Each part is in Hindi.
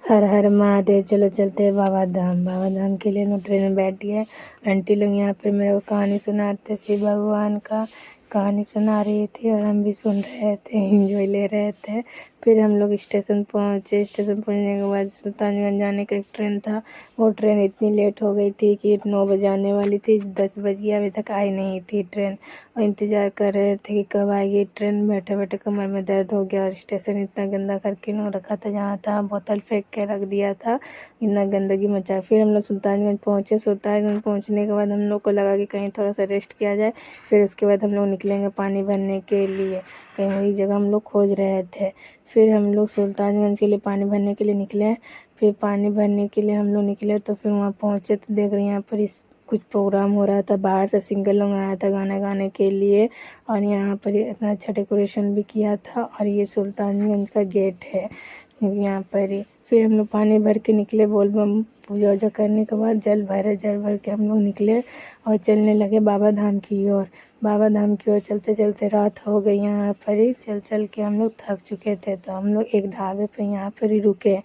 हर हर महादेव। चलो चलते हैं बाबा धाम। बाबा धाम के लिए मैं ट्रेन में बैठी है। आंटी लोग यहाँ पर मेरे को कहानी सुनाते, शिव भगवान का कहानी सुना रही थी और हम भी सुन रहे थे, एंजॉय ले रहे थे। फिर हम लोग स्टेशन पहुँचे। स्टेशन पहुँचने के बाद सुल्तानगंज जाने का एक ट्रेन था। वो ट्रेन इतनी लेट हो गई थी कि 9 बजे आने वाली थी, 10 बज गया, अभी तक आई नहीं थी ट्रेन। और इंतज़ार कर रहे थे कि कब आएगी ट्रेन। बैठे बैठे कमर में दर्द हो गया और स्टेशन इतना गंदा करके लोग रखा था, जहाँ था बोतल फेंक के रख दिया था, इतना गंदगी मचा। फिर हम लोग सुल्तानगंज पहुँचे। सुल्तानगंज पहुँचने के बाद हम लोग को लगा कि कहीं थोड़ा सा रेस्ट किया जाए। फिर उसके बाद हम लोग निकलेंगे पानी भरने के लिए, कहीं वही जगह हम लोग खोज रहे थे। फिर हम लोग सुल्तानगंज के लिए पानी भरने के लिए निकले। फिर पानी भरने के लिए हम लोग निकले तो फिर वहाँ पहुँचे तो देख रहे हैं यहाँ पर कुछ प्रोग्राम हो रहा था। बाहर से सिंगर लोग आया था गाना गाने के लिए और यहाँ पर इतना अच्छा डेकोरेशन भी किया था। और ये सुल्तानगंज का गेट है यहाँ पर ही। फिर हम लोग पानी भर के निकले, बोल बम पूजा वूजा करने के बाद जल भर के हम लोग निकले और चलने लगे बाबा धाम की ओर। बाबा धाम की ओर चलते चलते रात हो गई। यहाँ पर ही चल के हम लोग थक चुके थे, तो हम लोग एक ढाबे पे यहाँ पर ही रुके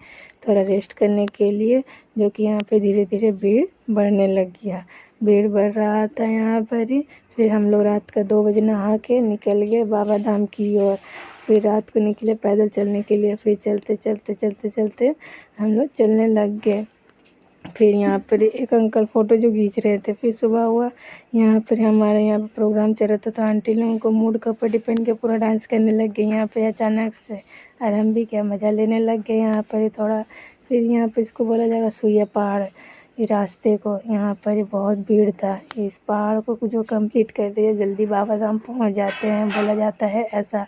थोड़ा रेस्ट करने के लिए, जो कि यहाँ पे धीरे धीरे भीड़ बढ़ने लग गया। भीड़ बढ़ रहा था यहाँ पर ही। फिर हम लोग रात का 2 बजे नहा के निकल गए बाबा धाम की ओर। फिर रात को निकले पैदल चलने के लिए। फिर चलते हम लोग चलने लग गए। फिर यहाँ पर एक अंकल फ़ोटो जो खींच रहे थे। फिर सुबह हुआ, यहाँ पर हमारे यहाँ पर प्रोग्राम चल रहा था, तो आंटी लोगों को मूड कपड़े पहन के पूरा डांस करने लग गए यहाँ पे अचानक से। और हम भी क्या मज़ा लेने लग गए यहाँ पर थोड़ा। फिर यहाँ पर इसको बोला जाएगा सुइया पहाड़, ये रास्ते को यहाँ पर बहुत भीड़ था। इस पहाड़ को जो कंप्लीट कर दिया जल्दी बाबा धाम पहुँच जाते हैं, बोला जाता है ऐसा।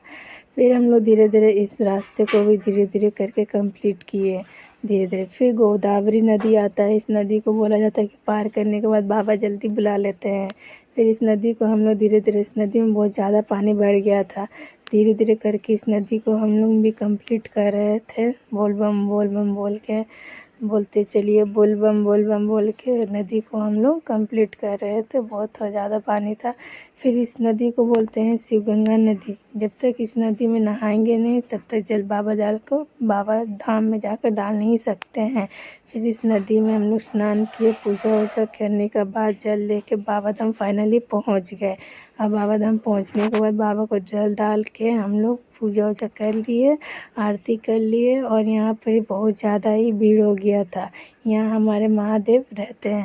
फिर हम लोग धीरे धीरे इस रास्ते को भी धीरे धीरे करके कंप्लीट किए धीरे धीरे। फिर गोदावरी नदी आता है। इस नदी को बोला जाता है कि पार करने के बाद बाबा जल्दी बुला लेते हैं। फिर इस नदी को हम लोग धीरे धीरे, इस नदी में बहुत ज़्यादा पानी बढ़ गया था, धीरे धीरे करके इस नदी को हम लोग भी कंप्लीट कर रहे थे। बोल बम बोल के बोलते चलिए, बोल बम बोल के नदी को हम लोग कंप्लीट कर रहे थे। बहुत ज़्यादा पानी था। फिर इस नदी को बोलते हैं शिव गंगा नदी। जब तक इस नदी में नहाएंगे नहीं तब तक जल बाबा धाम में जाकर डाल नहीं सकते हैं। फिर इस नदी में हम लोग स्नान किए, पूजा वूजा करने के बाद जल लेके बाबा धाम फाइनली पहुंच गए। अब बाबा धाम पहुंचने के बाद बाबा को जल डाल के हम लोग पूजा वूजा कर लिए, आरती कर लिए। और यहाँ पर बहुत ज़्यादा ही भीड़ हो गया था। यहाँ हमारे महादेव रहते हैं।